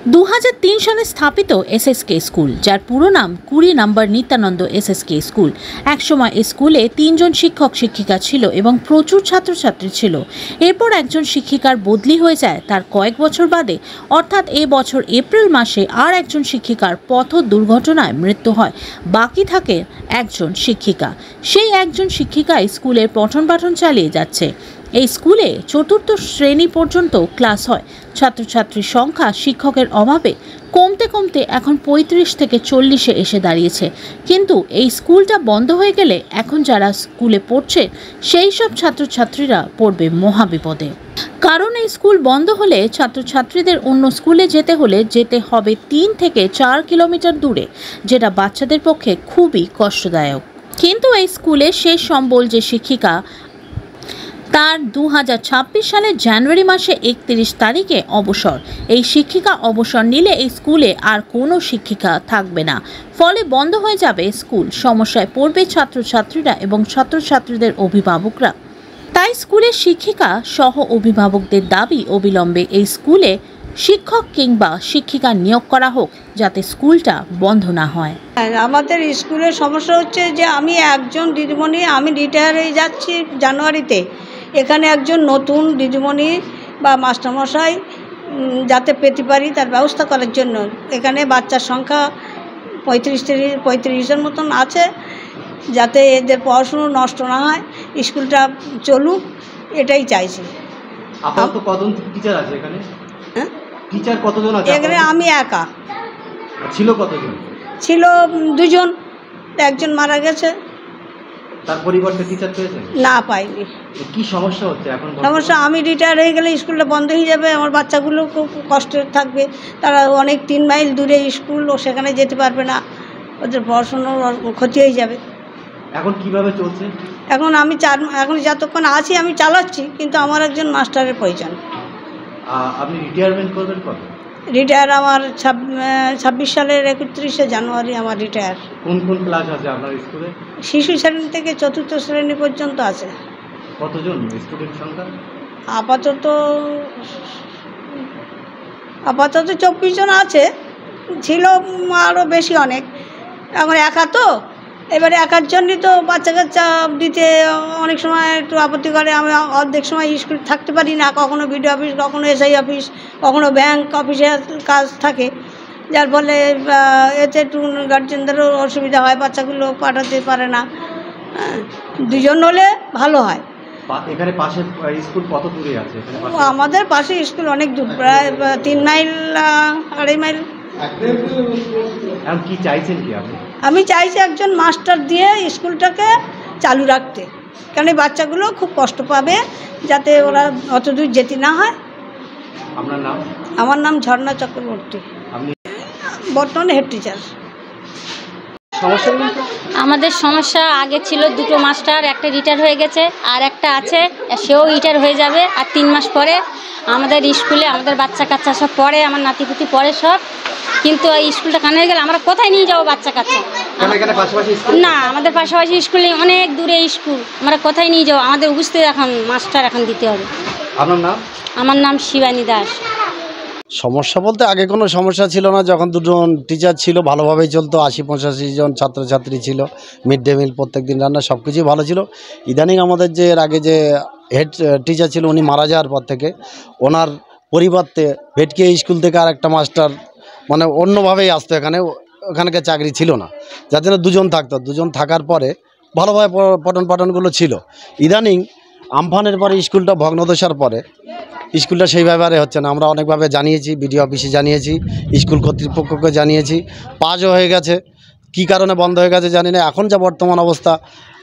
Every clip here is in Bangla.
2003 সালে স্থাপিত এসএসকে স্কুল, যার পুরো নাম 20 নম্বর নিত্যানন্দ এসএসকে স্কুল। একসময় এই স্কুলে 3 জন শিক্ষক শিক্ষিকা ছিল এবং প্রচুর ছাত্রছাত্রী ছিল। এরপর একজন শিক্ষিকার বদলি হয়ে যায় তার কয়েক বছর বাদে, অর্থাৎ এ বছর এপ্রিল মাসে আর একজন শিক্ষিকার পথ দুর্ঘটনায় মৃত্যু হয়। বাকি থাকে একজন শিক্ষিকা। সেই একজন শিক্ষিকাই স্কুলের পঠন পাঠন চালিয়ে যাচ্ছে। এই স্কুলে চতুর্থ শ্রেণী পর্যন্ত ক্লাস হয়। ছাত্রছাত্রীর সংখ্যা শিক্ষকের অভাবে কমতে কমতে এখন 35 থেকে 40-এ এসে দাঁড়িয়েছে। কিন্তু এই স্কুলটা বন্ধ হয়ে গেলে এখন যারা স্কুলে পড়ছে সেই সব ছাত্রছাত্রীরা পড়বে মহাবিপদে। কারণ এই স্কুল বন্ধ হলে ছাত্রছাত্রীদের অন্য স্কুলে যেতে হবে 3 থেকে 4 কিলোমিটার দূরে, যেটা বাচ্চাদের পক্ষে খুবই কষ্টদায়ক। কিন্তু এই স্কুলে শেষ সম্বল যে শিক্ষিকা, তার 2026 সালের জানুয়ারি মাসে 31 তারিখে অবসর। এই শিক্ষিকা অবসর নিলে এই স্কুলে আর কোনো শিক্ষিকা থাকবে না, ফলে বন্ধ হয়ে যাবে স্কুল। সমস্যায় পড়বে ছাত্রছাত্রীরা এবং ছাত্রছাত্রীদের অভিভাবকরা। তাই স্কুলের শিক্ষিকা সহ অভিভাবকদের দাবি অবিলম্বে এই স্কুলে শিক্ষক কিংবা শিক্ষিকা নিয়োগ করা হোক, যাতে স্কুলটা বন্ধ না হয়। আমাদের স্কুলের সমস্যা হচ্ছে যে আমি একজন দিদিমণি, আমি রিটায়ার হয়ে যাচ্ছি জানুয়ারিতে। এখানে একজন নতুন দিদিমণি বা মাস্টারমশাই যাতে পেতে পারি তার ব্যবস্থা করার জন্য। এখানে বাচ্চার সংখ্যা 35-জন মতন আছে, যাতে এদের পড়াশুনো নষ্ট না হয়, স্কুলটা চলুক, এটাই চাইছি। আপাতত কতজন টিচার আছে এখানে? হ্যাঁ, টিচার কতজন আছে এখানে? আমি একা। ছিল কতজন? ছিল 2 জন, একজন মারা গেছে। তার পরিবর্তে টিচার পেয়েছেন? না, পাইনি। কি সমস্যা হচ্ছে এখন? সমস্যা, আমি রিটায়ার হয়ে গেলে স্কুলটা বন্ধ হয়ে যাবে, আমার বাচ্চাগুলো খুব কষ্টে থাকবে। তারা অনেক 3 মাইল দূরে স্কুল, ও সেখানে যেতে পারবে না, ওদের পড়াশুনোর ক্ষতি হয়ে যাবে। এখন কিভাবে চলছে? এখন এখন যতক্ষণ আছি আমি চালাচ্ছি, কিন্তু আমার একজন মাস্টারের প্রয়োজন। আপনি রিটায়ারমেন্ট করবেন কবে? রিটায়ার আমার 26 সালের 31শে জানুয়ারি আমার রিটায়ার। কোন কোন ক্লাস আছে আপনার স্কুলে? শিশু শ্রেণী থেকে 4র্থ শ্রেণী পর্যন্ত আছে। কতজন স্টুডেন্ট সংখ্যা? আপাতত 24 জন আছে, ছিল আরও বেশি অনেক। এখন একা তো, এবারে একার জন্যই তো বাচ্চা কাচ্চা দিতে অনেক সময় একটু আপত্তি করে। আমি অর্ধেক সময় স্কুল থাকতে পারি না, কখনো বিডিও অফিস, কখনো এসআই অফিস, কখনো ব্যাংক অফিসে কাজ থাকে, যার ফলে এতে একটু গার্জেনদেরও অসুবিধা হয়, বাচ্চাগুলো পাঠাতে পারে না। 2 জন হলে ভালো হয়। এখানে পাশে স্কুল কত দূরে আছে? আমাদের পাশে স্কুল অনেক দূর, প্রায় 3 মাইল 2.5 মাইল। এখন কি চাইছেন কি আপনি? আমি চাইছি একজন মাস্টার দিয়ে স্কুলটাকে চালু রাখতে, কারণ এই বাচ্চাগুলো খুব কষ্ট পাবে, যাতে ওরা অত দূর যেতে না হয়। আপনার নাম? আমার নাম ঝর্ণা চক্রবর্তী, আপনি বর্তমানে হেড টিচার। আমাদের সমস্যা, আগে ছিল 2টো মাস্টার, একটা রিটায়ার হয়ে গেছে, আর একটা আছে, সেও রিটায়ার হয়ে যাবে আর 3 মাস পরে। আমাদের স্কুলে আমাদের বাচ্চা কাচ্চা সব পড়ে, আমার নাতিপুতি পড়ে সব, কিন্তু এই স্কুলটা কানে হয়ে গেলে আমরা কোথায় নিয়ে যাবো বাচ্চা কাচ্চা? না, আমাদের পাশাপাশি স্কুলে অনেক দূরে স্কুল, আমরা কোথায় নিয়ে যাবো? আমাদের বুঝতে এখন মাস্টার এখন দিতে হবে। আপনার নাম? আমার নাম শিবানী দাস। সমস্যা বলতে আগে কোনো সমস্যা ছিল না, যখন 2 জন টিচার ছিল ভালোভাবেই চলতো। 80-85 জন ছাত্রছাত্রী ছিল, মিড ডে মিল, প্রত্যেক দিন রান্না, সব কিছুই ভালো ছিল। ইদানিং আমাদের যে এর আগে যে হেড টিচার ছিল, উনি মারা যাওয়ার পর থেকে ওনার পরিবর্তে ভেটকি স্কুল থেকে আর একটা মাস্টার মানে অন্যভাবেই আসতো এখানে, ওখানকার চাকরি ছিল না, যার জন্য 2 জন থাকতো। 2 জন থাকার পরে ভালোভাবে পঠনগুলো ছিল। ইদানিং আমফানের পরে স্কুলটা ভগ্নদশার পরে স্কুলটা সেইভাবে আর হচ্ছে না। আমরা অনেকভাবে জানিয়েছি, বিডিও অফিসে জানিয়েছি, স্কুল কর্তৃপক্ষকে জানিয়েছি, পাজও হয়ে গেছে। কী কারণে বন্ধ হয়ে গেছে জানি না। এখন যা বর্তমান অবস্থা,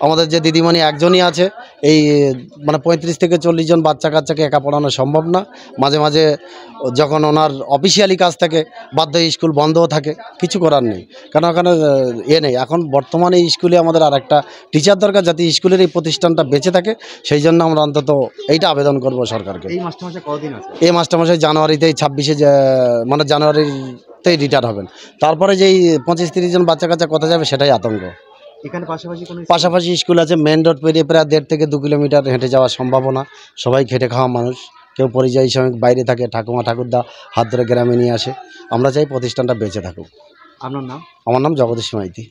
আমাদের যে দিদিমণি একজনই আছে, এই মানে 35 থেকে 40 জন বাচ্চা কাচ্চাকে একা পড়ানো সম্ভব না। মাঝে মাঝে যখন ওনার অফিসিয়ালি কাজ থাকে, বাধ্য স্কুল বন্ধও থাকে, কিছু করার নেই, কারণ ওখানে নেই। এখন বর্তমানে এই স্কুলে আমাদের আর একটা টিচার দরকার, যাতে স্কুলের এই প্রতিষ্ঠানটা বেঁচে থাকে। সেই জন্য আমরা অন্তত এইটা আবেদন করব সরকারকে। এই মাস্টারমশাই কতদিন আছে? এই মাস্টারমশাই জানুয়ারিতেই 26-এ মানে জানুয়ারিতেই রিটায়ার হবেন। তারপরে যেই 25-30 জন বাচ্চা কাচ্চা কোথায় যাবে সেটাই আতঙ্ক। এখানে পাশাপাশি স্কুল আছে, মেন রোড পেরিয়ে প্রায় 1.5 থেকে 2 কিলোমিটার হেঁটে যাওয়ার সম্ভাবনা। সবাই খেটে খাওয়া মানুষ, কেউ পরিযায়ী শ্রমিক বাইরে থাকে, ঠাকুমা ঠাকুরদা হাত ধরে গ্রামে নিয়ে আসে। আমরা চাই প্রতিষ্ঠানটা বেঁচে থাকুক। আপনার নাম? আমার নাম জগদীশ মাইতি।